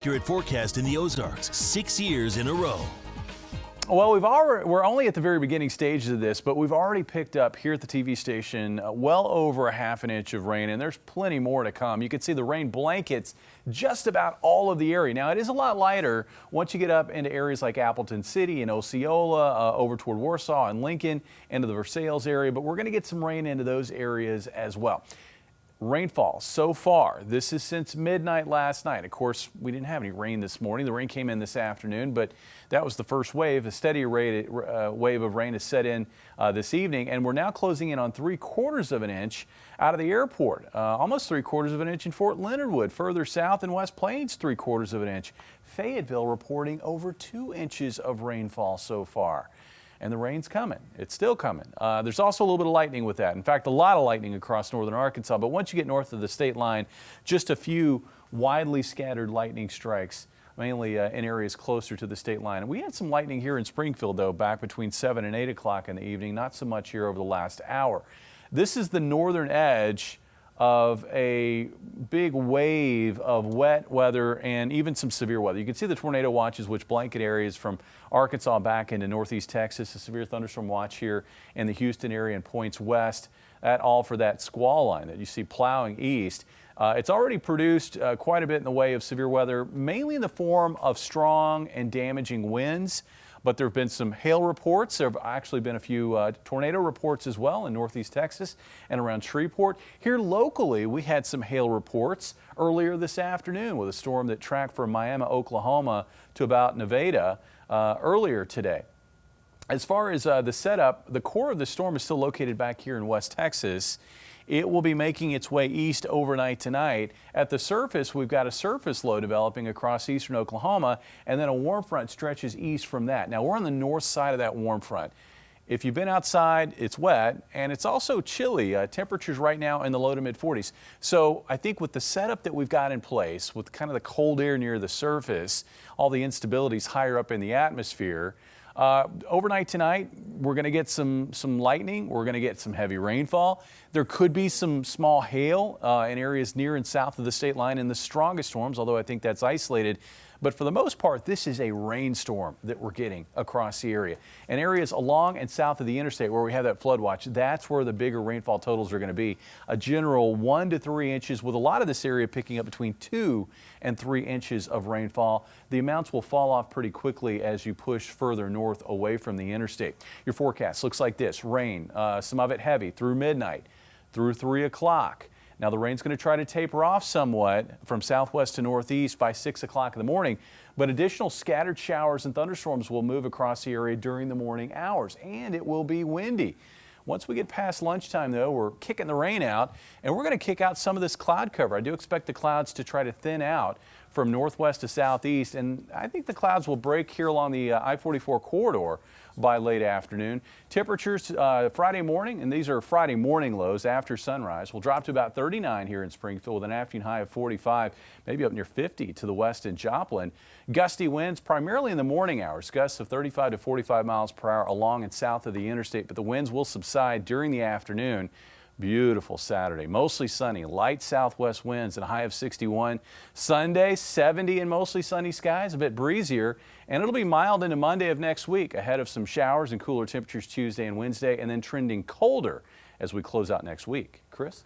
Accurate forecast in the Ozarks 6 years in a row. Well, we're only at the very beginning stages of this, but we've already picked up here at the TV station well over a half an inch of rain, and there's plenty more to come. You can see the rain blankets just about all of the area. Now, it is a lot lighter once you get up into areas like Appleton City and Osceola, over toward Warsaw and Lincoln, into the Versailles area, but we're going to get some rain into those areas as well. Rainfall so far, this is since midnight last night. Of course, we didn't have any rain this morning. The rain came in this afternoon, but that was the first wave. A steadier wave of rain has set in this evening, and we're now closing in on 3/4 of an inch out of the airport. Almost 3/4 of an inch in Fort Leonard Wood. Further south in West Plains, 3/4 of an inch. Fayetteville reporting over 2 inches of rainfall so far. And the rain's coming. It's still coming. There's also a little bit of lightning with that. In fact, a lot of lightning across northern Arkansas. But once you get north of the state line, just a few widely scattered lightning strikes, mainly in areas closer to the state line. And we had some lightning here in Springfield, though, back between 7 and 8 o'clock in the evening. Not so much here over the last hour. This is the northern edge of a big wave of wet weather and even some severe weather. You can see the tornado watches, which blanket areas from Arkansas back into northeast Texas. A severe thunderstorm watch here in the Houston area and points west. That all for that squall line that you see plowing east. It's already produced quite a bit in the way of severe weather, mainly in the form of strong and damaging winds. But there have been some hail reports. There have actually been a few tornado reports as well in northeast Texas and around Shreveport. Here locally, we had some hail reports earlier this afternoon with a storm that tracked from Miami, Oklahoma to about Nevada earlier today. As far as the setup, the core of the storm is still located back here in West Texas. It will be making its way east overnight tonight. At the surface, we've got a surface low developing across eastern Oklahoma, and then a warm front stretches east from that. Now, we're on the north side of that warm front. If you've been outside, it's wet, and it's also chilly. Temperatures right now in the low to mid 40s. So I think with the setup that we've got in place, with kind of the cold air near the surface, all the instabilities higher up in the atmosphere, overnight tonight, we're going to get some lightning. We're going to get some heavy rainfall. There could be some small hail in areas near and south of the state line in the strongest storms, although I think that's isolated. But for the most part, this is a rainstorm that we're getting across the area. And areas along and south of the interstate where we have that flood watch, that's where the bigger rainfall totals are going to be. A general 1 to 3 inches, with a lot of this area picking up between 2 and 3 inches of rainfall. The amounts will fall off pretty quickly as you push further north away from the interstate. Your forecast looks like this. Rain, some of it heavy through midnight, through 3 o'clock. Now, the rain's going to try to taper off somewhat from southwest to northeast by 6 o'clock in the morning, but additional scattered showers and thunderstorms will move across the area during the morning hours, and it will be windy. Once we get past lunchtime, though, we're kicking the rain out, and we're going to kick out some of this cloud cover. I do expect the clouds to try to thin out from northwest to southeast, and I think the clouds will break here along the I-44 corridor by late afternoon. Temperatures Friday morning, and these are Friday morning lows after sunrise, will drop to about 39 here in Springfield with an afternoon high of 45, maybe up near 50 to the west in Joplin. Gusty winds primarily in the morning hours, gusts of 35 to 45 miles per hour along and south of the interstate, but the winds will subside during the afternoon. Beautiful Saturday, mostly sunny, light southwest winds and a high of 61. Sunday, 70 and mostly sunny skies, a bit breezier, and it'll be mild into Monday of next week, ahead of some showers and cooler temperatures Tuesday and Wednesday, and then trending colder as we close out next week. Chris?